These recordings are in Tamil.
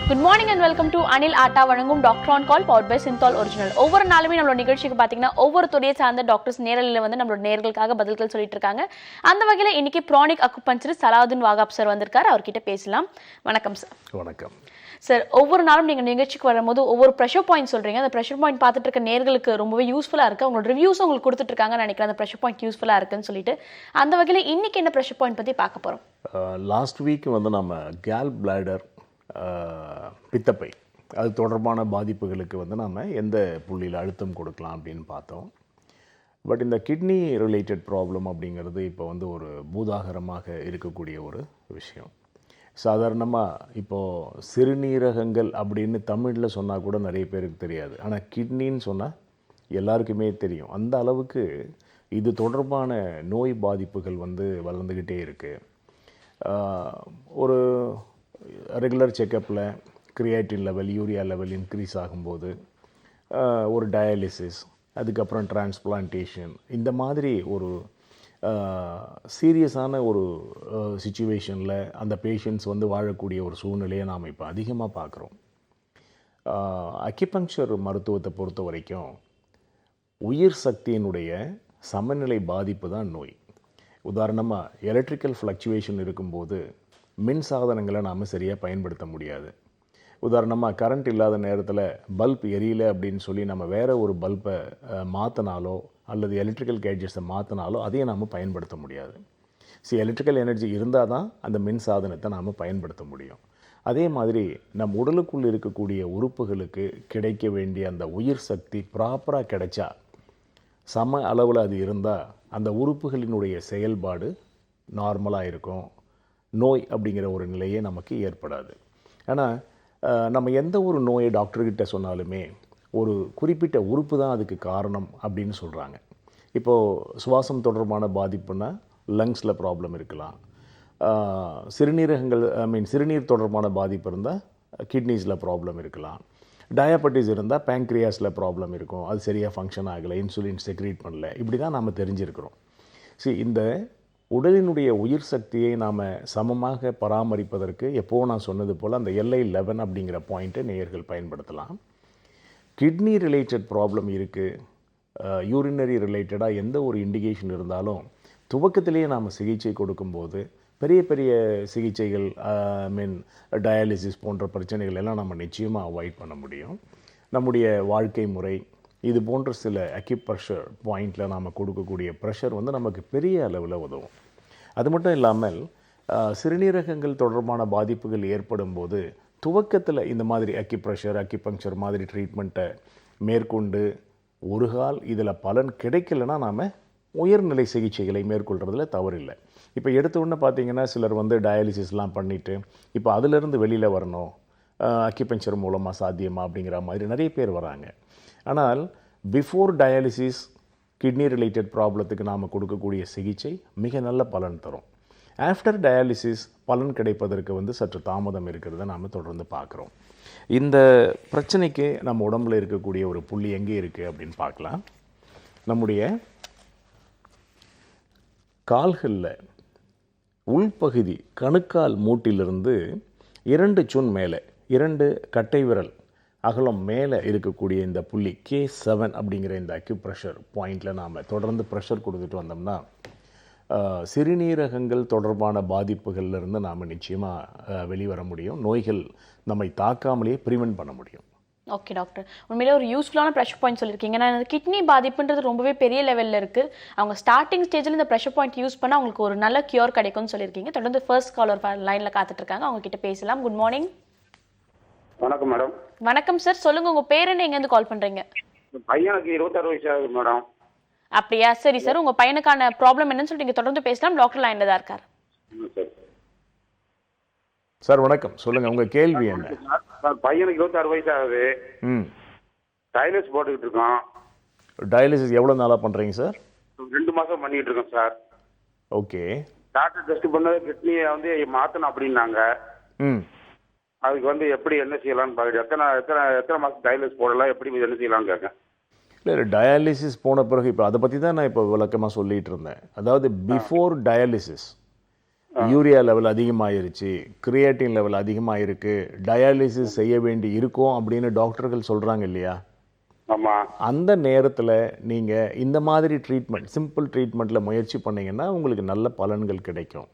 Good morning and welcome to Anil Atta வழங்கும் doctor on call power by Cinthol original. ஒவ்வொரு நாளுமே நம்மளோட நிகழ்ச்சிக்கு பார்த்தீங்கன்னா ஒவ்வொரு துறையை சார்ந்த டாக்டர்ஸ் நேரலில் வந்து நம்மளோட நேர்களுக்காக பதில்கள் சொல்லிட்டு இருக்காங்க. அந்த வகையில் இன்னைக்கு ப்ரானிக் அக்குபஞ்சரிஸ்ட் சலாவுதீன் வாகாப் சார் வந்திருக்காரு. அவர்கிட்ட பேசலாம். வணக்கம் சார். வணக்கம் சார். ஒவ்வொரு நாளும் நீங்கள் நிகழ்ச்சிக்கு வரும்போது ஒவ்வொரு ப்ரெஷர் பாயிண்ட் சொல்கிறீங்க. அந்த ப்ரெஷர் பாயிண்ட் பார்த்துட்டு இருக்க நேர்களுக்கு ரொம்பவே யூஸ்ஃபுல்லாக இருக்குது. அவங்களோட ரிவ்யூஸ் உங்களுக்கு கொடுத்துட்டு இருக்காங்கன்னு நினைக்கிறேன். அந்த ப்ரெஷர் பாயிண்ட் யூஸ்ஃபுல்லாக இருக்குன்னு சொல்லிட்டு அந்த வகையில் இன்னைக்கு என்ன ப்ரெஷர் பாயிண்ட் பற்றி பார்க்க போகிறோம்? லாஸ்ட் வீக் வந்து நம்ம கேல் பிளாடர் பித்தப்பை அது தொடர்பான பாதிப்புகளுக்கு வந்து நம்ம எந்த புள்ளியில் அழுத்தம் கொடுக்கலாம் அப்படின்னு பார்த்தோம். பட் இந்த கிட்னி ரிலேட்டட் ப்ராப்ளம் அப்படிங்கிறது இப்போ வந்து ஒரு பூதாகரமாக இருக்கக்கூடிய ஒரு விஷயம். சாதாரணமாக இப்போது சிறுநீரகங்கள் அப்படின்னு தமிழில் சொன்னால் கூட நிறைய பேருக்கு தெரியாது. ஆனால் கிட்னின்னு சொன்னால் எல்லாருக்குமே தெரியும். அந்த அளவுக்கு இது தொடர்பான நோய் பாதிப்புகள் வந்து வளர்ந்துக்கிட்டே இருக்குது. ஒரு ரெகுலர் செக்கப்பில் creatine level, urea level increase ஆகும்போது ஒரு டயாலிசிஸ், அதுக்கப்புறம் டிரான்ஸ்பிளான்டேஷன், இந்த மாதிரி ஒரு சீரியஸான ஒரு சிச்சுவேஷனில் அந்த பேஷண்ட்ஸ் வந்து வாழக்கூடிய ஒரு சூழ்நிலையை நாம் இப்போ அதிகமாக பார்க்குறோம். அக்கிபங்க்சர் மருத்துவத்தை பொறுத்த வரைக்கும் உயிர் சக்தியினுடைய சமநிலை பாதிப்பு தான் நோய். உதாரணமாக எலக்ட்ரிக்கல் ஃப்ளக்சுவேஷன் இருக்கும்போது மின் சாதனங்களை நாம் சரியாக பயன்படுத்த முடியாது. உதாரணமாக கரண்ட் இல்லாத நேரத்தில் பல்ப் எரியலை அப்படின்னு சொல்லி நம்ம வேறு ஒரு பல்பை மாற்றினாலோ அல்லது எலக்ட்ரிக்கல் கேட்ஜெட்ஸை மாற்றினாலோ அதையும் நாம் பயன்படுத்த முடியாது. எலக்ட்ரிக்கல் எனர்ஜி இருந்தால் தான் அந்த மின் சாதனத்தை நாம் பயன்படுத்த முடியும். அதே மாதிரி நம் உடலுக்குள் இருக்கக்கூடிய உறுப்புகளுக்கு கிடைக்க வேண்டிய அந்த உயிர் சக்தி ப்ராப்பராக கிடைச்சா, சம அளவில் அது இருந்தால் அந்த உறுப்புகளினுடைய செயல்பாடு நார்மலாக இருக்கும். நோய் அப்படிங்கிற ஒரு நிலையே நமக்கு ஏற்படாது. ஆனால் நம்ம எந்த ஒரு நோயை டாக்டர்கிட்ட சொன்னாலுமே ஒரு குறிப்பிட்ட உறுப்பு தான் அதுக்கு காரணம் அப்படின்னு சொல்கிறாங்க. இப்போது சுவாசம் தொடர்பான பாதிப்புனா லங்ஸில் ப்ராப்ளம் இருக்கலாம். சிறுநீரகங்கள் சிறுநீர் தொடர்பான பாதிப்பு இருந்தால் கிட்னிஸில் ப்ராப்ளம் இருக்கலாம். டயபெட்டிஸ் இருந்தால் பேங்க்ரியாஸில் ப்ராப்ளம் இருக்கும், அது சரியாக ஃபங்க்ஷன் ஆகலை, இன்சுலின் செக்ரீட் பண்ணல, இப்படி தான் நாம் தெரிஞ்சிருக்கிறோம். இந்த உடலினுடைய உயிர் சக்தியை நாம் சமமாக பராமரிப்பதற்கு எப்போது நான் சொன்னது போல் அந்த LI11 அப்படிங்கிற பாயிண்ட்டை நேயர்கள் பயன்படுத்தலாம். கிட்னி ரிலேட்டட் ப்ராப்ளம் இருக்குது, யூரினரி ரிலேட்டடாக எந்த ஒரு இண்டிகேஷன் இருந்தாலும் துவக்கத்திலேயே நாம் சிகிச்சை கொடுக்கும்போது பெரிய பெரிய சிகிச்சைகள் டயாலிசிஸ் போன்ற பிரச்சனைகள் எல்லாம் நம்ம நிச்சயமாக அவாய்ட் பண்ண முடியும். நம்முடைய வாழ்க்கை முறை இது போன்ற சில அக்யூப்ரெஷர் பாயிண்டில் நாம் கொடுக்கக்கூடிய ப்ரெஷர் வந்து நமக்கு பெரிய அளவில் உதவும். அது மட்டும் இல்லாமல் சிறுநீரகங்கள் தொடர்பான பாதிப்புகள் ஏற்படும் போது துவக்கத்தில் இந்த மாதிரி அக்யூப்ரெஷர், அக்யூபங்க்சர் மாதிரி ட்ரீட்மெண்ட்டை மேற்கொண்டு ஒரு கால் இதில் பலன் கிடைக்கலன்னா நாம் உயர்நிலை சிகிச்சைகளை மேற்கொள்கிறதுல தவறில்லை. இப்போ எடுத்த உடனே பார்த்திங்கன்னா சிலர் வந்து டயாலிசிஸ்லாம் பண்ணிவிட்டு இப்போ அதிலிருந்து வெளியில் வரணும், அக்யூபங்க்சர் மூலமாக சாத்தியமா அப்படிங்கிற மாதிரி நிறைய பேர் வராங்க. ஆனால் பிஃபோர் டயாலிசிஸ் கிட்னி ரிலேட்டட் ப்ராப்ளத்துக்கு நாம் கொடுக்கக்கூடிய சிகிச்சை மிக நல்ல பலன் தரும். ஆஃப்டர் டயாலிசிஸ் பலன் கிடைப்பதற்கு வந்து சற்று தாமதம் இருக்கிறத நாம் தொடர்ந்து பார்க்குறோம். இந்த பிரச்சனைக்கு நம்ம உடம்பில் இருக்கக்கூடிய ஒரு புள்ளி எங்கே இருக்குது அப்படின்னு பார்க்கலாம். நம்முடைய கால்களில் உள்பகுதி கணுக்கால் மூட்டிலிருந்து 2 சுன் மேலே 2 கட்டை விரல் அகலம் மேலே இருக்கக்கூடிய இந்த புள்ளி K7 அப்படிங்கிற இந்த அக்யூப்ரெஷர் பாயிண்டில் நாம் தொடர்ந்து ப்ரெஷர் கொடுத்துட்டு வந்தோம்னா சிறுநீரகங்கள் தொடர்பான பாதிப்புகள்லேருந்து நாம் நிச்சயமாக வெளிவர முடியும். நோய்கள் நம்மை தாக்காமலேயே ப்ரிவென்ட் பண்ண முடியும். ஓகே டாக்டர், உண்மையிலே ஒரு யூஸ்ஃபுல்லான ப்ரெஷர் பாயிண்ட் சொல்லியிருக்கீங்க. நான் இந்த கிட்னி பாதிப்புன்றது ரொம்பவே பெரிய லெவலில் இருக்குது. அவங்க ஸ்டார்டிங் ஸ்டேஜில் இந்த ப்ரெஷர் பாயிண்ட் யூஸ் பண்ணால் அவங்களுக்கு ஒரு நல்ல கியூர் கிடைக்கும்னு சொல்லியிருக்கீங்க. தொடர்ந்து ஃபர்ஸ்ட் காலர் லைனில் காத்துட்ருக்காங்க, அவங்க கிட்ட பேசலாம். Good morning. வணக்கம் மேடம். வணக்கம் சார், சொல்லுங்க உங்க பேர் என்ன, எங்கேருந்து கால் பண்றீங்க? பையனுக்கு 26 வயசு ஆகுது மேடம். அப்படியா, சரி சார். உங்க பையனுக்கான ப்ராப்ளம் என்னன்னு சொல்லிட்டு நீங்க தொடர்ந்து பேசலாம். டாக்டர் லைன்ல தான் இருக்கார். சார் வணக்கம், சொல்லுங்க உங்க கேள்வி என்ன? பையனுக்கு 26 வயசு ஆகுது. டயாலிசிஸ் போட்டுக்கிட்டு இருக்கோம். டயாலிசிஸ் எவ்வளவு நாளா பண்றீங்க சார்? 2 மாசம் பண்ணிட்டு இருக்கோம் சார். ஓகே. டாக்டர் டெஸ்ட் பண்ணது கிட்னியை வந்து மாத்தணும் அப்படின்னாங்க. அதுக்கு வந்து எப்படி என்ன செய்யலாம்னு பாக்குறேன். எத்தனை மாசம் டயாலிசிஸ் போடலாம், எப்படி என்ன செய்யலாம்னு கேட்கேன். இல்லை, டயாலிசிஸ் போன பிறகு இப்போ அதை பற்றி தான் நான் இப்போ விளக்கமாக சொல்லிகிட்டு இருந்தேன். அதாவது பிஃபோர் டயாலிசிஸ் யூரியா லெவல் அதிகமாயிருச்சு, கிரியேட்டின் லெவல் அதிகமாயிருக்கு, டயாலிசிஸ் செய்ய வேண்டி இருக்கும் அப்படின்னு டாக்டர்கள் சொல்கிறாங்க இல்லையா? ஆமா. அந்த நேரத்தில் நீங்கள் இந்த மாதிரி ட்ரீட்மெண்ட், சிம்பிள் ட்ரீட்மெண்ட்டில் முயற்சி பண்ணிங்கன்னா உங்களுக்கு நல்ல பலன்கள் கிடைக்கும்.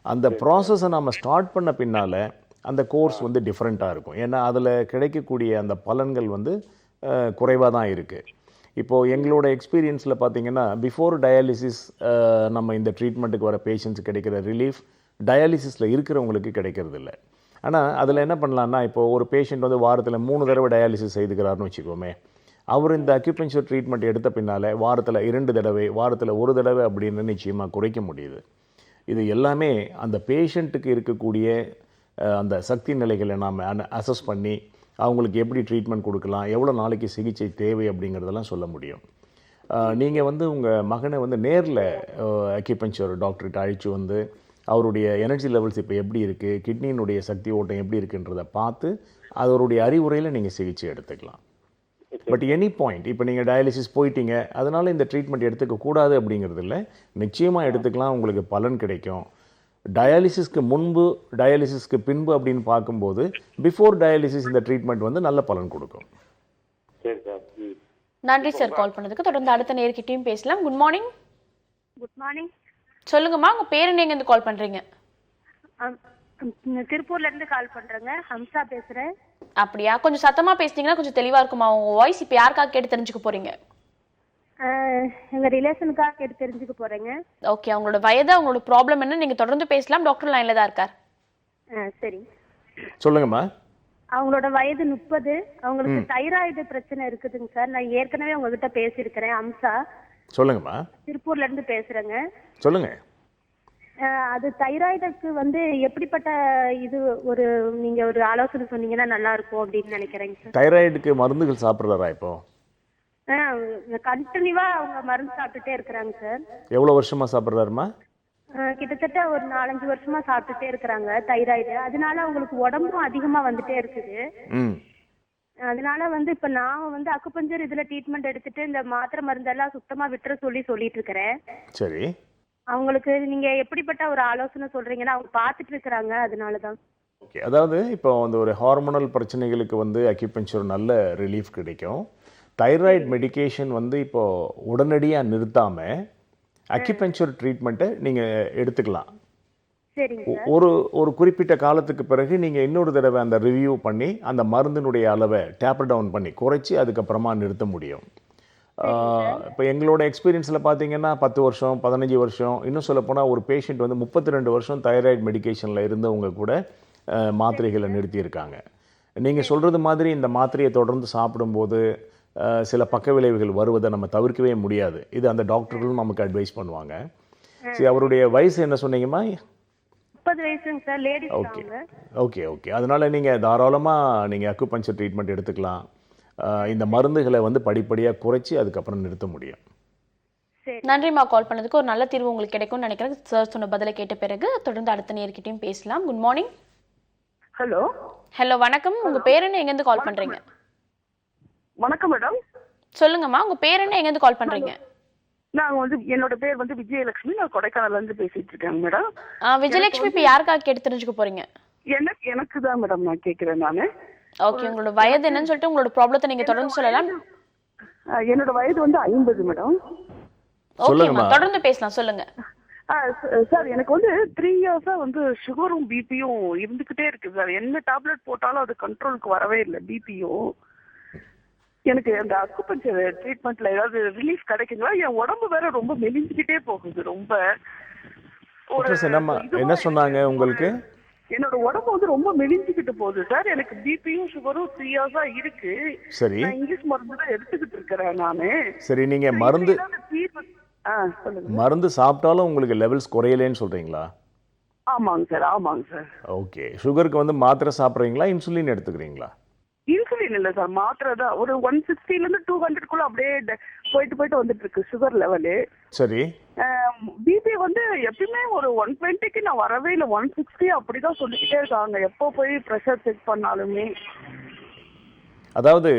அந்த ப்ராசஸை நம்ம ஸ்டார்ட் பண்ண பின்னால் அந்த கோர்ஸ் வந்து டிஃப்ரெண்ட்டாக இருக்கும். ஏன்னா அதில் கிடைக்கக்கூடிய அந்த பலன்கள் வந்து குறைவாக தான் இருக்குது. இப்போது எங்களோட எக்ஸ்பீரியன்ஸில் பார்த்தீங்கன்னா பிஃபோர் டயாலிசிஸ் நம்ம இந்த ட்ரீட்மெண்ட்டுக்கு வர பேஷண்ட்ஸ் கிடைக்கிற ரிலீஃப் டயாலிசிஸில் இருக்கிறவங்களுக்கு கிடைக்கிறது இல்லை. ஆனால் அதில் என்ன பண்ணலான்னா, இப்போது ஒரு பேஷண்ட் வந்து வாரத்தில் 3 தடவை டயாலிசிஸ் செய்துக்கிறாருன்னு வச்சுக்கோமே, அவர் இந்த அக்யூபஞ்சர் ட்ரீட்மெண்ட் எடுத்த பின்னால் வாரத்தில் 2 தடவை, வாரத்தில் 1 தடவை அப்படின்னு நிச்சயமாக குறைக்க முடியுது. இது எல்லாமே அந்த பேஷண்ட்டுக்கு இருக்கக்கூடிய அந்த சக்தி நிலைகளை நாம் அசஸ் பண்ணி அவங்களுக்கு எப்படி ட்ரீட்மெண்ட் கொடுக்கலாம், எவ்வளோ நாளைக்கு சிகிச்சை தேவை அப்படிங்கிறதெல்லாம் சொல்ல முடியும். நீங்கள் வந்து உங்கள் மகனை வந்து நேரில் அக்யூபஞ்சர் டாக்டர்கிட்ட அழைச்சி வந்து அவருடைய எனர்ஜி லெவல்ஸ் இப்போ எப்படி இருக்குது, கிட்னியினுடைய சக்தி ஓட்டம் எப்படி இருக்குன்றதை பார்த்து அவருடைய அறிவுரையில் நீங்கள் சிகிச்சை எடுத்துக்கலாம். பட் எனி பாயிண்ட், இப்போ நீங்கள் டயாலிசிஸ் போயிட்டீங்க, அதனால் இந்த ட்ரீட்மெண்ட் எடுத்துக்கக்கூடாது அப்படிங்கிறது இல்லை. நிச்சயமாக எடுத்துக்கலாம், உங்களுக்கு பலன் கிடைக்கும். டயாலிசிஸ்க்கு முன்பு, டயாலிசிஸ்க்கு பின்பு அப்படின்னு பார்க்கும்போது பிஃபோர் டயாலிசிஸ் இந்த ட்ரீட்மெண்ட் வந்து நல்ல பலன் கொடுக்கும். சரி சார். நன்றி சார் கால் பண்ணதுக்கு. தொடர்ந்து அடுத்த நேர்கிட்டயும் பேசலாம். Good morning. Good morning. சொல்லுங்கம்மா, உங்க பேர் என்ன, எங்கேருந்து கால் பண்றீங்க? திருப்பூர்ல இருந்து கால் பண்றேங்க. ஹம்சா பேசுறேன். அப்படியா? கொஞ்சம் சத்தமா பேசுனீங்கன்னா கொஞ்சம் தெளிவா இருக்குமா உங்க வாய்ஸ். இப்போ யாருக்காக கேட்டு தெரிஞ்சுக்க போறீங்க? எங்க ரிலேஷனுக்காக கேட்டு தெரிஞ்சுக்க போறேங்க. ஓகே, அவங்களோட வயது, அவங்களோட ப்ராப்ளம் என்ன, நீங்க தொடர்ந்து பேசலாம். டாக்டர் லைன்ல தான் இருக்கார். சரி. சொல்லுங்கம்மா. அவங்களோட வயது 30. அவங்களுக்கு தைராய்டு பிரச்சனை இருக்குதுங்க சார். நான் ஏற்கனவே உங்ககிட்ட பேசியிருக்கிறேன். ஹம்சா. சொல்லுங்கம்மா. திருப்பூர்ல இருந்து பேசுறேங்க. சொல்லுங்க. அது தைராய்டுக்கு வந்து எப்படிப்பட்ட இது நீங்க ஒரு ஆலோசனை சொன்னீங்கன்னா நல்லா இருக்கும் அப்படின்னு நினைக்கிறேங்க சார். தைராய்டுக்கு மருந்துகள் சாப்பிட்றாரா இப்போ? கண்டினியூவா அவங்க மருந்து சாப்பிட்டுட்டே இருக்கிறாங்க சார். எவ்வளோ வருஷமாக சாப்பிட்றாருமா? கிட்டத்தட்ட ஒரு 4-5 வருஷமா சாப்பிட்டுட்டே இருக்கிறாங்க தைராய்டு. அதனால அவங்களுக்கு உடம்பும் அதிகமா வந்துட்டே இருக்குது. அதனால வந்து இப்ப நான் வந்து அக்குபஞ்சர் இதுல ட்ரீட்மெண்ட் எடுத்துட்டு இந்த மாத்திரை மருந்தெல்லாம் சுத்தமா விட்டுற சொல்லிட்டு இருக்கிறேன். சரி. அவங்களுக்கு நீங்க எப்படிப்பட்ட ஒரு ஆலோசனை சொல்றீங்கன்னா அவங்க பார்த்துட்டு இருக்கிறாங்க, அதனாலதான். ஓகே, அதாவது இப்போ வந்து ஒரு ஹார்மோனல் பிரச்சனைகளுக்கு வந்து அக்யூபஞ்சர் நல்ல ரிலீஃப் கிடைக்கும். தைராய்டு மெடிகேஷன் வந்து இப்போ உடனடியாக நிறுத்தாமல் அக்யூபஞ்சர் ட்ரீட்மெண்ட்டை நீங்கள் எடுத்துக்கலாம். ஒரு குறிப்பிட்ட காலத்துக்கு பிறகு நீங்கள் இன்னொரு தடவை அந்த ரிவ்யூ பண்ணி அந்த மருந்தினுடைய அளவை டேப்பர் டவுன் பண்ணி குறைச்சி அதுக்கப்புறமா நிறுத்த முடியும். இப்போ எங்களோட எக்ஸ்பீரியன்ஸில் பார்த்தீங்கன்னா 10 வருஷம், 15 வருஷம், இன்னும் சொல்லப்போனால் ஒரு பேஷண்ட் வந்து 32 வருஷம் தைராய்டு மெடிகேஷனில் இருந்தவங்க கூட மாத்திரைகளை நிறுத்தியிருக்காங்க. நீங்கள் சொல்கிறது மாதிரி இந்த மாத்திரையை தொடர்ந்து சாப்பிடும்போது சில பக்க விளைவுகள் வருவதை நம்ம தவிர்க்கவே முடியாது. இது அந்த டாக்டர்களும் நமக்கு அட்வைஸ் பண்ணுவாங்க. சரி, அவருடைய வயசு என்ன சொன்னீங்கம்மா? 30 வயசுங்க sir. Ladies. Okay okay okay. அதனால் நீங்கள் தாராளமாக நீங்கள் அக்குபஞ்சர் ட்ரீட்மெண்ட் எடுத்துக்கலாம். இந்த மருந்துகளை வந்து படிப்படியாக குறைச்சி அதுக்கப்புறம் நிறுத்த முடியும். நன்றிம்மா கால் பண்ணதுக்கு. ஒரு நல்ல தீர்வு உங்களுக்கு கிடைக்கும்னு நினைக்கிறேன். சார் சொன்ன பதிலை கேட்ட பிறகு தொடர்ந்து அடுத்த நேர்கிட்டையும் பேசலாம். Good morning. ஹலோ. ஹலோ, வணக்கம். உங்க பேர் என்ன, எங்கேருந்து கால் பண்றீங்க? வணக்கம் மேடம். சொல்லுங்கம்மா, உங்க பேர் என்ன, எங்கேருந்து கால் பண்றீங்க? நான் வந்து என்னோட பேர் வந்து விஜயலட்சுமி. நான் கொடைக்கானல்ல இருந்து பேசிட்டு இருக்கேன் மேடம். விஜயலட்சுமி, இப்போ யாருக்காக கேட்டு தெரிஞ்சுக்க போறீங்க? எனக்கு தான் மேடம் நான் கேட்கிறேன். நானு ஓகே, உங்களோட வயது என்னன்னு சொல்லிட்டு உங்களோட ப்ராப்ளத்தை நீங்க தொடர்ந்து சொல்லலாம். என்னோட வயது வந்து 50 மேடம். ஓகேம்மா, தொடர்ந்து பேசலாம். சொல்லுங்க. சார், எனக்கு வந்து 3 இயர்ஸா வந்து சுகரும் பிபியும் இருந்துகிட்டே இருக்கு சார். என்ன டேப்லெட் போட்டாலும் அது கண்ட்ரோலுக்கு வரவே இல்லை. பிபியும் எனக்கு அந்த அக்குபஞ்சர் ட்ரீட்மெண்ட்ல ஏதாவது ரிலீஃப் கிடைக்குங்களா? என் உடம்பு வேற ரொம்ப மெலிஞ்சுக்கிட்டே போகுது. ரொம்ப என்ன சொன்னாங்க உங்களுக்கு? என்னோட உடம்பு வந்து ரொம்ப மெலிஞ்சுக்கிட்டு போகுது சார். எனக்கு பிபியும் சுகரும் 3 இயர்ஸா இருக்கு. சரி. நான் இங்கிலீஷ் மருந்து தான் எடுத்துக்கிட்டு இருக்கிறேன் நானு. சரி, நீங்க மருந்து சாப்பிட்டாலும் உங்களுக்கு லெவல்ஸ் குறையலன்னு சொல்றீங்களா? ஆமாங்க சார். ஆமாங்க சார். ஓகே, சுகருக்கு வந்து மாத்திரை சாப்பிட்றீங்களா, இன்சுலின் எடுத்துக்கிறீங்களா? இன்சுலின் இல்ல சார், மாத்திரை தான். ஒரு 160ல இருந்து 200 அப்படியே போயிட்டு வந்துட்டு இருக்கு சுகர் லெவலு. சரி. பிபி வந்து எப்பயுமே ஒரு 120க்கு நான் வரவே இல்லை. 160 அப்படிதான் சொல்லிக்கிட்டே இருக்காங்க எப்போ போய் ப்ரெஷர் செக் பண்ணாலுமே. அதாவது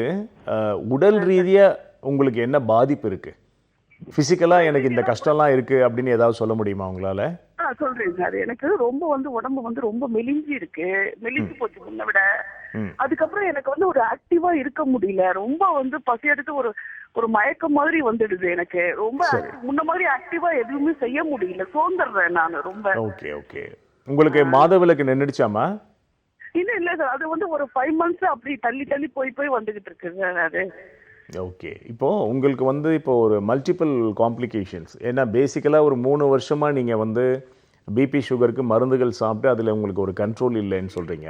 உடல் ரீதியா உங்களுக்கு என்ன பாதிப்பு இருக்கு? பிசிக்கலா எனக்கு இந்த கஷ்டம்லாம் இருக்கு அப்படின்னு ஏதாவது சொல்ல முடியுமா உங்களால? சொல்றேன் சார். எனக்கு ரொம்ப வந்து உடம்பு வந்து ரொம்ப மெலிஞ்சு இருக்கு, மெலிஞ்சு போச்சு முன்ன விட. அதுக்கப்புறம் எனக்கு வந்து ஒரு ஆக்டிவா இருக்க முடியல. ரொம்ப வந்து பசி எடுத்து ஒரு ஒரு மயக்கம் மாதிரி வந்துடுது எனக்கு. ரொம்ப முன்ன மாதிரி ஆக்டிவா எதுவுமே செய்ய முடியல, சோர்ந்துடுறேன் நான் ரொம்ப. Okay okay. உங்களுக்கு மாதவிலக்கு நின்றுடுச்சாமா? இன்னும் இல்ல சார், அது வந்து ஒரு 5 months அப்படி தள்ளி தள்ளி போய் போய் வந்துகிட்டு இருக்கு சார் அது. ஓகே. இப்போ உங்களுக்கு வந்து இப்போ ஒரு மல்டிபிள் காம்ப்ளிகேஷன்ஸ். ஏன்னா பேசிக்கலாக ஒரு 3 வருஷமாக நீங்கள் வந்து பிபி சுகருக்கு மருந்துகள் சாப்பிட்டு அதில் உங்களுக்கு ஒரு கண்ட்ரோல் இல்லைன்னு சொல்கிறீங்க.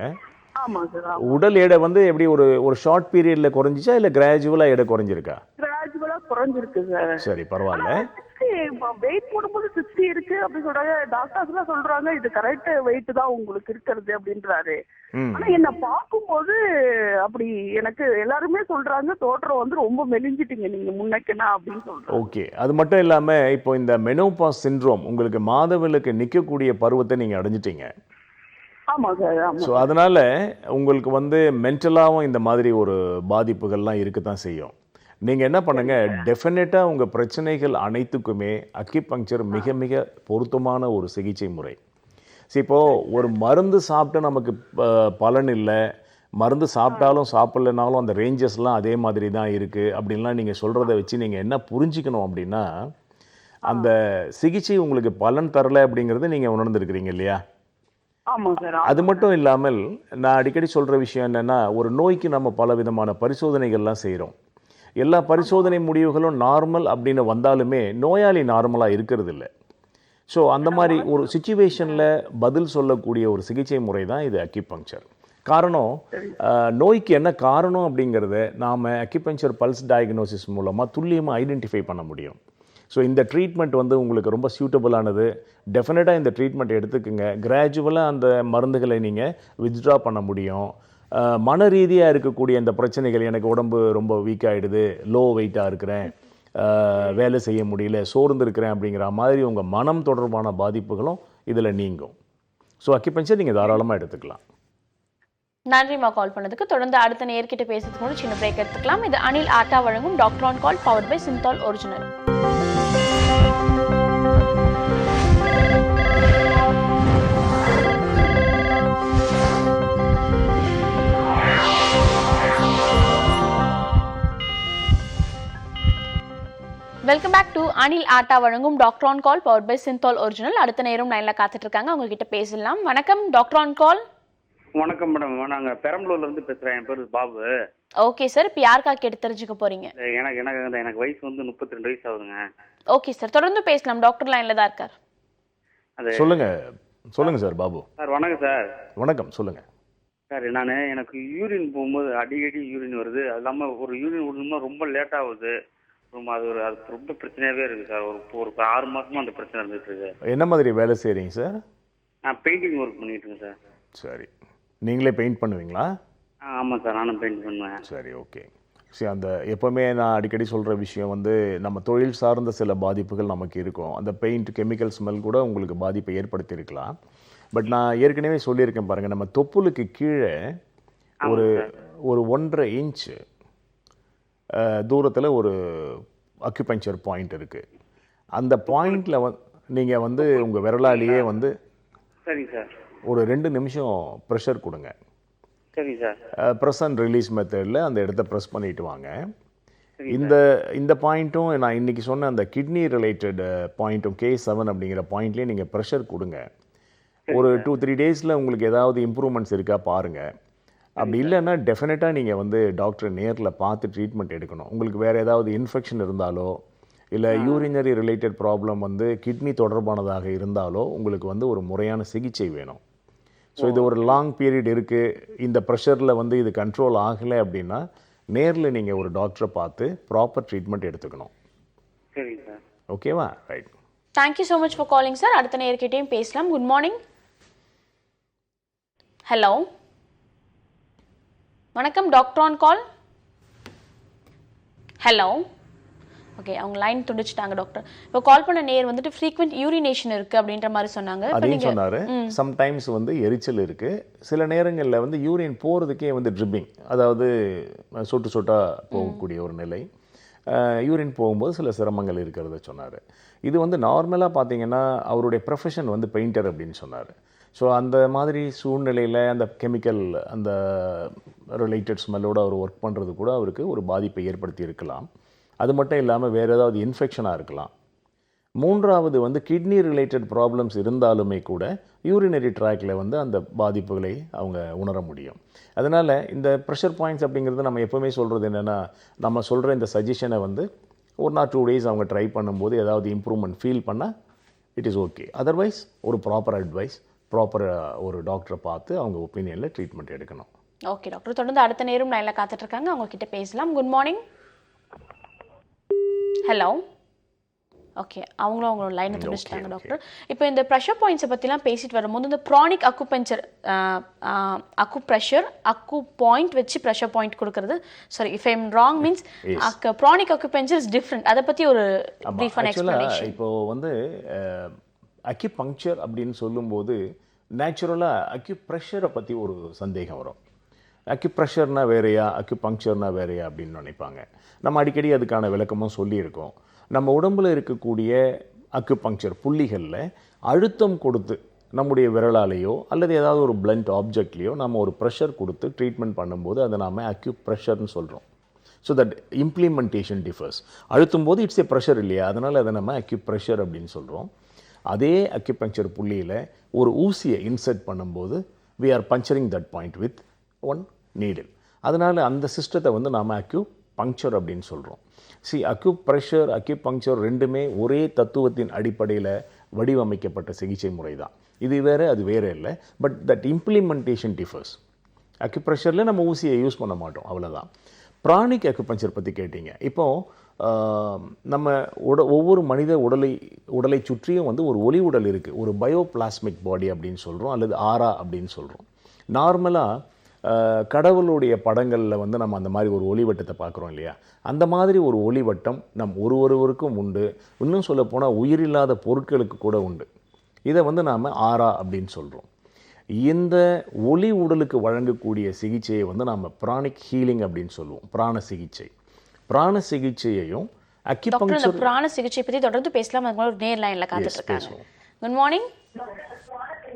ஆமா சார். உடல் எடை வந்து எப்படி ஒரு ஒரு ஷார்ட் பீரியடில் குறைஞ்சிச்சா இல்லை கிராஜுவலாக எடை குறைஞ்சிருக்கா? கிராஜுவலா குறைஞ்சிருக்கு சார். சரி, பரவாயில்ல. வெயிட் போடும்போது 60 இருக்கு அப்படி சொல்றாங்க. டாக்டர்ஸ் எல்லாம் சொல்றாங்க இது கரெக்ட் வெயிட் தான் உங்களுக்கு இருக்கிறது அப்படின்றாரு. ஆனா என்ன பார்க்கும்போது அப்படி எனக்கு எல்லாருமே சொல்றாங்க தோற்றம் வந்து ரொம்ப மெலிஞ்சிட்டீங்க நீங்க முன்னைக்குனா அப்படின்னு சொல்றாங்க. ஓகே. அது மட்டும் இல்லாமல் இப்போ இந்த மெனோபாஸ் சிண்ட்ரோம், உங்களுக்கு மாதவிலக்கு நிற்கக்கூடிய பருவத்தை நீங்கள் அடைஞ்சிட்டீங்க. ஆமா சார். ஆமா. ஸோ அதனால் உங்களுக்கு வந்து மென்டலாகவும் இந்த மாதிரி ஒரு பாதிப்புகள்லாம் இருக்க தான் செய்யும். நீங்கள் என்ன பண்ணுங்க, டெஃபினட்டாக உங்கள் பிரச்சனைகள் அனைத்துக்குமே அக்கிபங்க்சர் மிக மிக பொருத்தமான ஒரு சிகிச்சை முறை. இப்போது ஒரு மருந்து சாப்பிட்டு நமக்கு பலன் இல்லை, மருந்து சாப்பிட்டாலும் சாப்பிட்லனாலும் அந்த ரேஞ்சஸ்லாம் அதே மாதிரி தான் இருக்குது அப்படின்லாம் நீங்கள் சொல்கிறத வச்சு நீங்கள் என்ன புரிஞ்சிக்கணும் அப்படின்னா, அந்த சிகிச்சை உங்களுக்கு பலன் தரலை அப்படிங்கிறது நீங்கள் உணர்ந்துருக்கிறீங்க இல்லையா? ஆமா சார். அது மட்டும் இல்லாமல் நான் அடிக்கடி சொல்கிற விஷயம் என்னென்னா, ஒரு நோய்க்கு நம்ம பல விதமான பரிசோதனைகள்லாம் செய்கிறோம். எல்லா பரிசோதனை முடிவுகளும் நார்மல் அப்படின்னு வந்தாலுமே நோயாளி நார்மலாக இருக்கிறது இல்லை. ஸோ அந்த மாதிரி ஒரு சுச்சுவேஷனில் பதில் சொல்லக்கூடிய ஒரு சிகிச்சை முறை தான் இது அக்கிபங்க்சர். காரணம், நோய்க்கு என்ன காரணம் அப்படிங்கிறத நாம் அக்கிபங்க்சர் பல்ஸ் டயக்னோசிஸ் மூலமாக துல்லியமாக ஐடென்டிஃபை பண்ண முடியும். ஸோ இந்த ட்ரீட்மெண்ட் வந்து உங்களுக்கு ரொம்ப சூட்டபுளானது. டெஃபினட்டாக இந்த ட்ரீட்மெண்ட் எடுத்துக்கோங்க. கிராஜுவலாக அந்த மருந்துகளை நீங்கள் வித்ட்ரா பண்ண முடியும். மன ரீதியாக இருக்கக்கூடிய இந்த பிரச்சனைகள், எனக்கு உடம்பு ரொம்ப வீக் ஆகிடுது, லோ வெயிட்டாக இருக்கிறேன், வேலை செய்ய முடியல, சோர்ந்து இருக்கிறேன் அப்படிங்கிற மாதிரி உங்கள் மனம் தொடர்பான பாதிப்புகளும் இதில் நீங்கும். ஸோ அக்கிபங்க்சர் நீங்கள் தாராளமாக எடுத்துக்கலாம். நன்றிமா கால் பண்ணதுக்கு. தொடர்ந்து அடுத்த நேர்கிட்ட பேசுறதுக்கு முன்னாடி சின்ன பிரேக் எடுத்துக்கலாம். இது அனில் ஆட்டா வழங்கும் doctor on call powered by Cinthol original. Welcome back to Anil Atta வழங்கும் doctor on call powered by Cinthol original. அடுத்த நேரம் லைன்ல காத்துட்டு இருக்காங்க, அவங்க கிட்ட பேசலாம். வணக்கம் டாக்டர் ஆன் கால். வணக்கம் மேடம், நாங்க பெரம்பலூர்ல இருந்து பேசுறேன். என் பேரு பாபு. ஓகே சார், இப்போ யாருக்கா கேட்டு தெரிஞ்சுக்க போறீங்க? எனக்கு வயசு வந்து 32 வயசு ஆகுதுங்க. ஓகே சார், தொடர்ந்து பேசலாம். டாக்டர் லைன்ல தான் இருக்கார். சொல்லுங்க சார். பாபு சார் வணக்கம் சார். வணக்கம், சொல்லுங்க சார். எனக்கு யூரின் போகும்போது அடிக்கடி யூரின் வருது. அது இல்லாமல் ஒரு யூரின் விடணும்னா ரொம்ப லேட் ஆகுது. அது ரொம்ப பிரச்சனையாவே இருக்கு சார். ஒரு 6 மாசமா அந்த பிரச்சனை இருந்துட்டு இருக்கு. என்ன மாதிரி வேலை செய்கிறீங்க சார்? நான் பெயிண்டிங் ஒர்க் பண்ணிட்டு இருக்கேன் சார். சரி, நீங்களே பெயிண்ட் பண்ணுவீங்களா? ஆமாம் சார், நானும் பெயிண்ட் பண்ணுவேன். சரி, ஓகே. சரி, அந்த எப்போவுமே நான் அடிக்கடி சொல்கிற விஷயம் வந்து, நம்ம தொழில் சார்ந்த சில பாதிப்புகள் நமக்கு இருக்கும். அந்த பெயிண்ட் கெமிக்கல் ஸ்மெல் கூட உங்களுக்கு பாதிப்பை ஏற்படுத்தியிருக்கலாம். பட் நான் ஏற்கனவே சொல்லியிருக்கேன் பாருங்கள், நம்ம தொப்புளுக்கு கீழே ஒரு 1.5 இன்ச்சு தூரத்தில் ஒரு அக்யூபங்க்சர் பாயிண்ட் இருக்குது. அந்த பாயிண்டில் நீங்கள் வந்து உங்கள் விரலாலேயே வந்து சரி சார் ஒரு 2 நிமிஷம் ப்ரெஷர் கொடுங்க. சரி சார். ப்ரெஸ் அண்ட் ரிலீஸ் மெத்தடில் அந்த இடத்த ப்ரெஸ் பண்ணிட்டு வாங்க. இந்த பாயிண்ட்டும் நான் இன்றைக்கி சொன்ன அந்த கிட்னி ரிலேட்டட் பாயிண்ட்டும் K7 அப்படிங்கிற பாயிண்ட்லேயே நீங்கள் ப்ரெஷர் கொடுங்க. ஒரு 2-3 டேஸில் உங்களுக்கு ஏதாவது இம்ப்ரூவ்மெண்ட்ஸ் இருக்கா பாருங்கள். அப்படி இல்லைன்னா டெஃபினட்டாக நீங்கள் வந்து டாக்டரை நேரில் பார்த்து ட்ரீட்மெண்ட் எடுக்கணும். உங்களுக்கு வேறு ஏதாவது இன்ஃபெக்ஷன் இருந்தாலோ இல்லை யூரினரி ரிலேட்டட் ப்ராப்ளம் வந்து கிட்னி தொடர்பானதாக இருந்தாலோ உங்களுக்கு வந்து ஒரு முறையான சிகிச்சை வேணும். ஸோ இது ஒரு லாங் பீரியட் இருக்குது, இந்த ப்ரெஷரில் வந்து இது கண்ட்ரோல் ஆகலை அப்படின்னா நேரில் நீங்கள் ஒரு டாக்டரை பார்த்து ப்ராப்பர் ட்ரீட்மெண்ட் எடுத்துக்கணும். சரி சார். ஓகேவா? Right. Thank you so much for calling sir. அடுத்த நேர்கிட்டையும் பேசலாம். Good morning. ஹலோ, வணக்கம் doctor on call. Hello. Okay, அவங்க லைன் துண்டிச்சிட்டாங்க டாக்டர். இப்போ கால் பண்ண நேர் வந்துட்டு ஃப்ரீக்வெண்ட் யூரினேஷன் இருக்குது அப்படின்ற மாதிரி சொன்னாங்க. அதையும் சொன்னார். சம்டைம்ஸ் வந்து எரிச்சல் இருக்குது. சில நேரங்களில் வந்து யூரின் போகிறதுக்கே வந்து ட்ரிப்பிங், அதாவது சொட்டு சொட்டாக போகக்கூடிய ஒரு நிலை. யூரின் போகும்போது சில சிரமங்கள் இருக்கிறத சொன்னார். இது வந்து நார்மலாக பார்த்தீங்கன்னா அவருடைய ப்ரொஃபஷன் வந்து பெயிண்டர் அப்படின்னு சொன்னார். ஸோ அந்த மாதிரி சூழ்நிலையில் அந்த கெமிக்கல் அந்த ரிலேட்டட் ஸ்மெல்லோடு அவர் ஒர்க் பண்ணுறது கூட அவருக்கு ஒரு பாதிப்பை ஏற்படுத்தி இருக்கலாம். அது மட்டும் இல்லாமல் வேறு ஏதாவது இன்ஃபெக்ஷனாக இருக்கலாம். மூன்றாவது வந்து கிட்னி ரிலேட்டட் ப்ராப்ளம்ஸ் இருந்தாலுமே கூட யூரினரி ட்ராக்ல வந்து அந்த பாதிப்புகளை அவங்க உணர முடியும். அதனால் இந்த ப்ரெஷர் பாயிண்ட்ஸ் அப்படிங்கிறது நம்ம எப்போவுமே சொல்கிறது என்னென்னா, நம்ம சொல்கிற இந்த சஜஷனை வந்து 1 or 2 days அவங்க ட்ரை பண்ணும்போது ஏதாவது இம்ப்ரூவ்மெண்ட் ஃபீல் பண்ணால் இட் இஸ் ஓகே. அதர்வைஸ் ஒரு ப்ராப்பர் அட்வைஸ், ப்ராப்பர் ஒரு டாக்டரை பார்த்து அவங்க ஒப்பீனியனில் ட்ரீட்மெண்ட் எடுக்கணும். ஓகே டாக்டர், தொடர்ந்து அடுத்த நேரம் லைனில் காத்துட்டு இருக்காங்க, அவங்க கிட்ட பேசலாம். Good morning. ஹலோ. ஓகே, அவங்களும் அவங்களோட லைனை துடிச்சிட்டாங்க டாக்டர். இப்போ இந்த ப்ரெஷர் பாயிண்ட்ஸை பற்றிலாம் பேசிட்டு வரும்போது இந்த ப்ரானிக் அக்குபஞ்சர், அக்கு ப்ரெஷர், அக்கு பாயிண்ட் வச்சு ப்ரெஷர் பாயிண்ட் கொடுக்கறது, sorry if I am wrong means pranic acupuncture is different. அதை பற்றி ஒரு ப்ரீஃபான எக்ஸ்பிளனேஷன். இப்போ வந்து அக்யூபங்க்சர் அப்படின்னு சொல்லும்போது நேச்சுரலாக அக்யூப்ரெஷரை பற்றி ஒரு சந்தேகம் வரும். அக்யூப்ரெஷர்னா வேறையா, அக்யூபங்க்சர்னா வேறையா அப்படின்னு நினைப்பாங்க. நம்ம அடிக்கடி அதுக்கான விளக்கமும் சொல்லியிருக்கோம். நம்ம உடம்பில் இருக்கக்கூடிய அக்யூபங்க்சர் புள்ளிகளில் அழுத்தம் கொடுத்து நம்முடைய விரலாலேயோ அல்லது ஏதாவது ஒரு பிளண்ட் ஆப்ஜெக்ட்லேயோ நம்ம ஒரு ப்ரெஷர் கொடுத்து ட்ரீட்மெண்ட் பண்ணும்போது அதை நாம் அக்யூப்ரெஷர்னு சொல்கிறோம். So that implementation differs. அழுத்தும் போது இட்ஸ் ஏ ப்ரெஷர் இல்லையா, அதனால் அதை நம்ம அக்யூப்ரெஷர் அப்படின்னு சொல்கிறோம். அதே அக்யூபங்க்சர் புள்ளியில் ஒரு ஊசியை இன்சர்ட் பண்ணும்போது we are puncturing that point with one needle. அதனால் அந்த சிஸ்டத்தை வந்து நாம் அக்யூபங்க்சர் அப்படின்னு சொல்கிறோம். அக்யூப்ரெஷர், அக்யூபங்க்சர் ரெண்டுமே ஒரே தத்துவத்தின் அடிப்படையில் வடிவமைக்கப்பட்ட சிகிச்சை முறை தான். இது வேறு அது வேறு இல்லை. But that implementation differs. அக்யூப்ரெஷரில் நம்ம ஊசியை யூஸ் பண்ண மாட்டோம், அவ்வளோதான். ப்ரானிக் அக்யூபங்க்சர் பற்றி கேட்டீங்க. இப்போது நம்ம ஒவ்வொரு மனித உடலை சுற்றியும் வந்து ஒரு ஒளி உடல் இருக்குது. ஒரு பயோபிளாஸ்மிக் பாடி அப்படின்னு சொல்கிறோம், அல்லது ஆரா அப்படின்னு சொல்கிறோம். நார்மலாக கடவுளுடைய படங்களில் வந்து நம்ம அந்த மாதிரி ஒரு ஒளிவட்டத்தை பார்க்குறோம் இல்லையா, அந்த மாதிரி ஒரு ஒளிவட்டம் நம் ஒருவருக்கும் உண்டு. இன்னும் சொல்லப்போனால் உயிரில்லாத பொருட்களுக்கு கூட உண்டு. இதை வந்து நாம் ஆரா அப்படின்னு சொல்கிறோம். இந்த ஒளி உடலுக்கு வழங்கக்கூடிய சிகிச்சையை வந்து நாம் ப்ரானிக் ஹீலிங் அப்படின்னு சொல்லுவோம், பிராண சிகிச்சை. பிராண சிகிச்சையையும் அக்யூபங்க்சர், பிராண சிகிச்சை பற்றி தொடர்ந்து பேசலாம். அது ஒரு நேர் லைனில் காத்துட்டு இருக்காங்க. Good morning.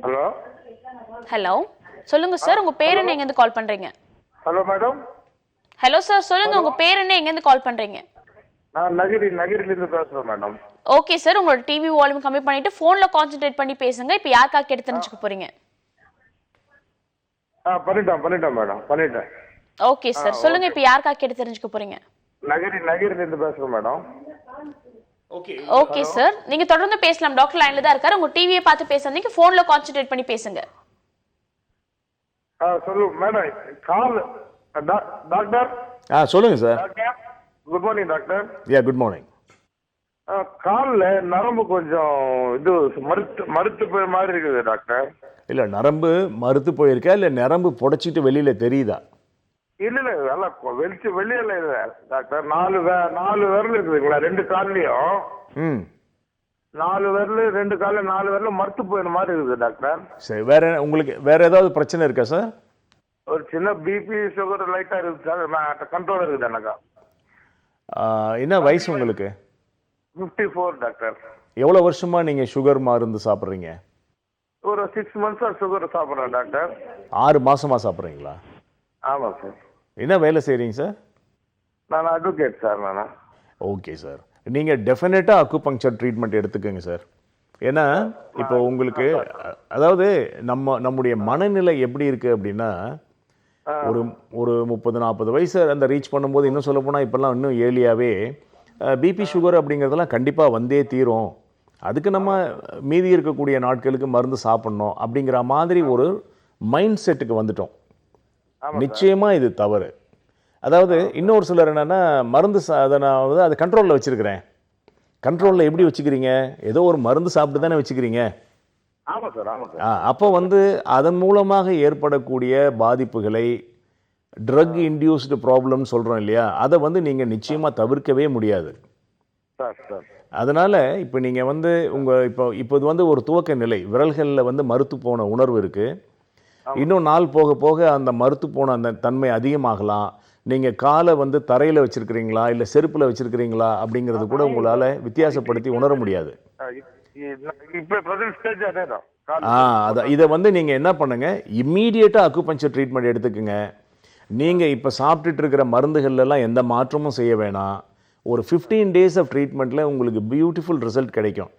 ஹலோ. ஹலோ, சொல்லுங்க சார், உங்க பேர் என்ன, எங்க இருந்து கால் பண்றீங்க? Hello madam. ஹலோ சார், சொல்லுங்க உங்க பேர் என்ன, எங்க இருந்து கால் பண்றீங்க? நான் நகிரிலிருந்து பேசுறேன் மேடம். ஓகே சார், உங்களோட டிவி வால்யூம் கம்மி பண்ணிட்டு போன்ல கான்சென்ட்ரேட் பண்ணி பேசுங்க. இப்போ யாருக்காக கேட்டு தெரிஞ்சுக்க போறீங்க? பண்ணிட்டேன் மேடம், பண்ணிட்டேன். ஓகே சார், சொல்லுங்க இப்போ யாருக்காக கேட்டு தெரிஞ்சுக்க போறீங்க? நகிரிலிருந்து பேசுறேன் மேடம். ஓகே சார், நீங்க தொடர்ந்து பேசலாம். டாக்டர் லைன்ல தான் இருக்காரு. உங்க டிவியை பார்த்து பேசாதீங்க, போன்ல கான்சென்ட்ரேட் பண்ணி பேசுங்க. சொல்லு மேடம். கால் டாக்டர். சொல்லுங்கள் sir. Good morning doctor. Good morning. காலில் நரம்பு கொஞ்சம் இது மறுத்து போய் மாதிரி இருக்குது டாக்டர். இல்லை, நரம்பு மறுத்து போயிருக்கா இல்லை நரம்பு புடைச்சிட்டு வெளியில் தெரியுதா? இல்ல நல்லா வெளியில இல்லை டாக்டர். 4 விரல் இருக்குதுங்களா 2 கால்லயும். 4 விரல் 2 காலில் 4 விரல் மறுத்து போயிற மாதிரி இருக்குது டாக்டர். சரி, உங்களுக்கு வேற ஏதாவது பிரச்சனை இருக்கா சார்? ஒரு சின்ன பிபி சுகர் லைட்டா இருக்குது சார், கண்ட்ரோல் இருக்குது எனக்கா. என்ன வயசு உங்களுக்கு? 54 டாக்டர். எவ்வளோ வருஷமா நீங்கள் சுகர் மருந்து சாப்பிட்றீங்க? ஒரு 6 months சுகர் சாப்பிட்றேன் டாக்டர். 6 மாசமா சாப்பிட்றீங்களா? ஆமாம் சார். என்ன வேலை செய்கிறீங்க சார்? நான் அட்வொகேட் சார். நான் ஓகே சார், நீங்கள் டெஃபினட்டாக அக்குபங்க்சர் ட்ரீட்மெண்ட் எடுத்துக்கோங்க சார். ஏன்னா இப்போ உங்களுக்கு அதாவது நம்முடைய மனநிலை எப்படி இருக்குது அப்படின்னா, ஒரு 30-40 வயசு அந்த ரீச் பண்ணும்போது, இன்னும் சொல்ல போனால் இப்போல்லாம் இன்னும் ஏர்லியாகவே பிபி சுகர் அப்படிங்கிறதெல்லாம் கண்டிப்பாக வந்தே தீரும், அதுக்கு நம்ம மீதி இருக்கக்கூடிய நாட்களுக்கு மருந்து சாப்பிட்ணும் அப்படிங்கிற மாதிரி ஒரு மைண்ட் செட்டுக்கு வந்துட்டோம். நிச்சயமாக இது தவறு. அதாவது இன்னொரு சிலர் என்னென்னா, மருந்து அதை நான் வந்து அதை கண்ட்ரோலில் வச்சுருக்கிறேன். கண்ட்ரோலில் எப்படி வச்சுக்கிறீங்க? ஏதோ ஒரு மருந்து சாப்பிட்டு தானே வச்சுக்கிறீங்க. அப்போ வந்து அதன் மூலமாக ஏற்படக்கூடிய பாதிப்புகளை, ட்ரக் இன்டியூஸ்டு ப்ராப்ளம் சொல்கிறோம் இல்லையா, அதை வந்து நீங்கள் நிச்சயமாக தவிர்க்கவே முடியாது. அதனால் இப்போ நீங்கள் வந்து இப்போ இது வந்து ஒரு துவக்க நிலை. விரல்களில் வந்து மறுத்து போன உணர்வு இருக்குது. இன்னும் நாள் போக போக அந்த மறுத்து போன அந்த தன்மை அதிகமாகலாம். நீங்கள் காலை வந்து தரையில் வச்சுருக்கிறீங்களா இல்லை செருப்பில் வச்சுருக்கிறீங்களா அப்படிங்கிறது கூட உங்களால் வித்தியாசப்படுத்தி உணர முடியாது. இப்போ ப்ரெசன்ட் ஸ்டேஜ் அதே தான். அதான் இதை வந்து நீங்கள் என்ன பண்ணுங்கள், இம்மீடியட்டாக அக்குபஞ்சர் ட்ரீட்மெண்ட் எடுத்துக்குங்க. நீங்கள் இப்போ சாப்பிட்டுட்டு இருக்கிற மருந்துகள்லாம் எந்த மாற்றமும் செய்ய வேணாம். ஒரு 15 days ஆஃப் ட்ரீட்மெண்ட்டில் உங்களுக்கு பியூட்டிஃபுல் ரிசல்ட் கிடைக்கும்.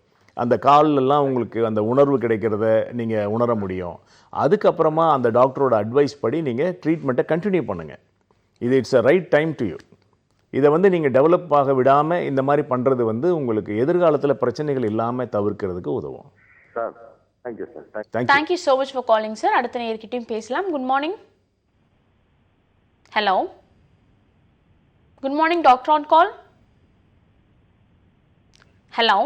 அந்த கால்லெல்லாம் உங்களுக்கு அந்த உணர்வு கிடைக்கிறத நீங்கள் உணர முடியும். அதுக்கப்புறமா அந்த டாக்டரோட அட்வைஸ் படி நீங்கள் ட்ரீட்மெண்ட்டை கண்டினியூ பண்ணுங்கள். இது it's a right time to you. இதை வந்து நீங்கள் டெவலப் ஆக விடாமல் இந்த மாதிரி பண்ணுறது வந்து உங்களுக்கு எதிர்காலத்தில் பிரச்சனைகள் இல்லாமல் தவிர்க்கிறதுக்கு உதவும். Sir thank you sir. Thank you so much for calling sir. அடுத்த நேர்கிட்டையும் பேசலாம். Good morning. Hello, good morning doctor on call. Hello.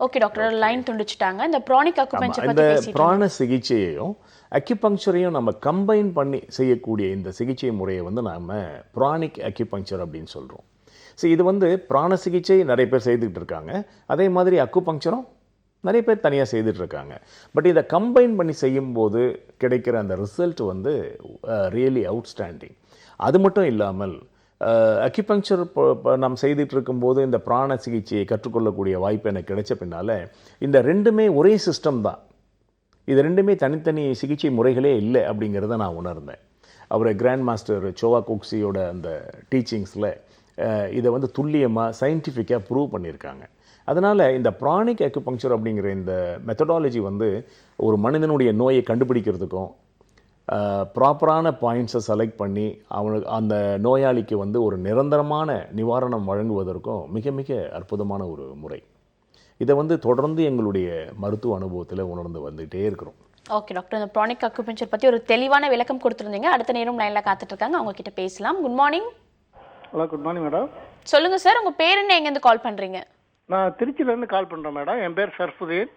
Okay doctor, line துண்டிச்சிட்டாங்க. இந்த ப்ரானிக் அக்குபஞ்சர் இந்த பத்தி பேசிட்டு பிராண சிகிச்சையையும் அக்யூபங்க்சரையும் நம்ம கம்பைன் பண்ணி செய்யக்கூடிய இந்த சிகிச்சை முறையை வந்து நாம் ப்ரானிக் அக்யூபங்க்சர் அப்படின்னு சொல்கிறோம். ஸோ இது வந்து பிராண சிகிச்சை நிறைய பேர் செய்துக்கிட்டு இருக்காங்க. அதே மாதிரி அக்குபங்க்சரும் நிறைய பேர் தனியாக செய்துட்ருக்காங்க. பட் இதை கம்பைன் பண்ணி செய்யும்போது கிடைக்கிற அந்த ரிசல்ட் வந்து ரியலி அவுட்ஸ்டாண்டிங். அது மட்டும் இல்லாமல் அக்யூபங்க்சர் நாம் செய்துட்டு இருக்கும்போது இந்த பிராண சிகிச்சையை கற்றுக்கொள்ளக்கூடிய வாய்ப்பு எனக்கு கிடைச்ச பின்னால் இந்த ரெண்டுமே ஒரே சிஸ்டம் தான். இது ரெண்டுமே தனித்தனி சிகிச்சை முறைகளே இல்லை அப்படிங்கிறத நான் உணர்ந்தேன். அவர் கிராண்ட் மாஸ்டர் சோவா கோக்ஸியோட அந்த டீச்சிங்ஸில் இதை வந்து துல்லியமாக சயின்டிஃபிக்காக ப்ரூவ் பண்ணியிருக்காங்க. அதனால் இந்த ப்ரானிக் அக்யூபங்க்சர் அப்படிங்கிற இந்த மெத்தடாலஜி வந்து ஒரு மனிதனுடைய நோயை கண்டுபிடிக்கிறதுக்கும் ப்ராப்பரான பாயிண்ட்ஸை செலக்ட் பண்ணி அவனுக்கு அந்த நோயாளிக்கு வந்து ஒரு நிரந்தரமான நிவாரணம் வழங்குவதற்கும் மிக மிக அற்புதமான ஒரு முறை. இதை வந்து தொடர்ந்து எங்களுடைய மருத்துவ அனுபவத்தில் உணர்ந்து வந்துகிட்டே இருக்கிறோம். ஓகே டாக்டர், இந்த ப்ரானிக் அக்குபஞ்சர் பற்றி ஒரு தெளிவான விளக்கம் கொடுத்துருந்தீங்க. அடுத்த நேரம் லைனில் காத்துட்டு இருக்காங்க, அவங்க கிட்ட பேசலாம். Good morning. Hello, good morning madam. சொல்லுங்கள் சார், உங்கள் பேர் என்ன, எங்கேருந்து கால் பண்ணுறீங்க? நான் திருச்சியிலேருந்து கால் பண்ணுறேன் மேடம். என் பேர் சர்ஃபுதீன்.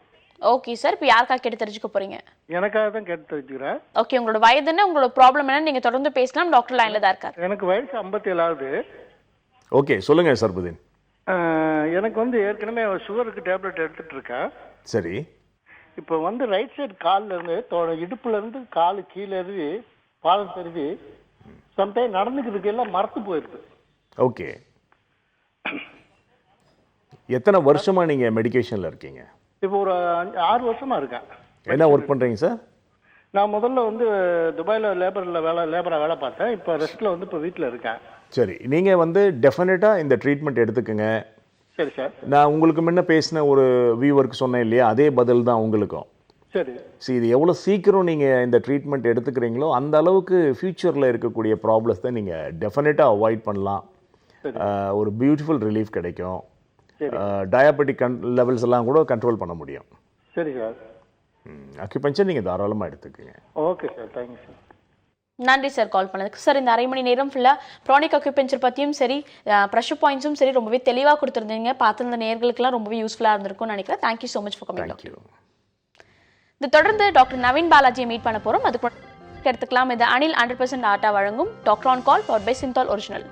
ஓகே சார், இப்போ யாருக்காக கேட்டு தெரிஞ்சுக்க போகிறீங்க? எனக்காக தான் கேட்டு தெரிஞ்சுக்கிறேன். ஓகே, உங்களோட வயது என்ன, உங்களோட ப்ராப்ளம் என்ன, நீங்கள் தொடர்ந்து பேசலாம். டாக்டர் லைனில் தான் இருக்கார். எனக்கு வயசு 57 ஆகுது. ஓகே, சொல்லுங்கள் சர்புதீன். எனக்கு வந்து ஏற்கனவே சுகருக்கு டேப்லெட் எடுத்துகிட்டு இருக்கேன். சரி. இப்போ வந்து ரைட் சைடு கால்லேருந்து இடுப்புலேருந்து காலு கீழே இருந்து பாதம் தெரிஞ்சு சம்டைம் நடந்துக்கிறதுக்கு எல்லாம் மறத்து போயிருக்கு. ஓகே, எத்தனை வருஷமாக நீங்கள் மெடிக்கேஷனில் இருக்கீங்க? இப்போ ஒரு 6 வருஷமாக இருக்கேன். என்ன ஒர்க் பண்ணுறீங்க சார்? நான் முதல்ல வந்து துபாயில் லேபராக வேலை பார்த்தேன். இப்போ ரெஸ்ட்டில் வந்து இப்போ வீட்டில் இருக்கேன். சரி, நீங்கள் வந்து டெஃபினட்டாக இந்த ட்ரீட்மெண்ட் எடுத்துக்கோங்க. சரி சார். நான் உங்களுக்கு முன்ன பேசின ஒரு வியூவருக்கு சொன்னேன் இல்லையா, அதே பதில் தான் உங்களுக்கும். சரி. சரி, இது எவ்வளோ சீக்கிரம் நீங்கள் இந்த ட்ரீட்மெண்ட் எடுத்துக்கிறீங்களோ அந்த அளவுக்கு ஃப்யூச்சரில் இருக்கக்கூடிய ப்ராப்ளத்தை நீங்கள் டெஃபினட்டாக அவாய்ட் பண்ணலாம். ஒரு பியூட்டிஃபுல் ரிலீஃப் கிடைக்கும். டயாபெட்டிக் லெவல்ஸ் எல்லாம் கூட கண்ட்ரோல் பண்ண முடியும். சரி சார். அக்யூபஞ்சர் நீங்கள் தாராளமாக எடுத்துக்கோங்க. Okay sir, thank you sir. நன்றி சார் கால் பண்ணதுக்கு. சார், இந்த அரை மணி நேரம் ஃபுல்லாக ப்ரானிக் அக்யூபஞ்சர் பற்றியும் சரி, ப்ரெஷர் பாயிண்ட்ஸும் சரி ரொம்பவே தெளிவாக கொடுத்துருந்தீங்க. பார்த்துருந்த நேர்களுக்கெல்லாம் ரொம்பவே யூஸ்ஃபுல்லாக இருந்திருக்கும்னு நினைக்கிறேன். Thank you so much for coming doctor. இது தொடர்ந்து டாக்டர் நவீன் பாலாஜியை மீட் பண்ண போகிறோம். அதுக்கு எடுத்துக்கலாம். இது அனில் 100% ஆட்டா வழங்கும் doctor on call power by Cinthol original.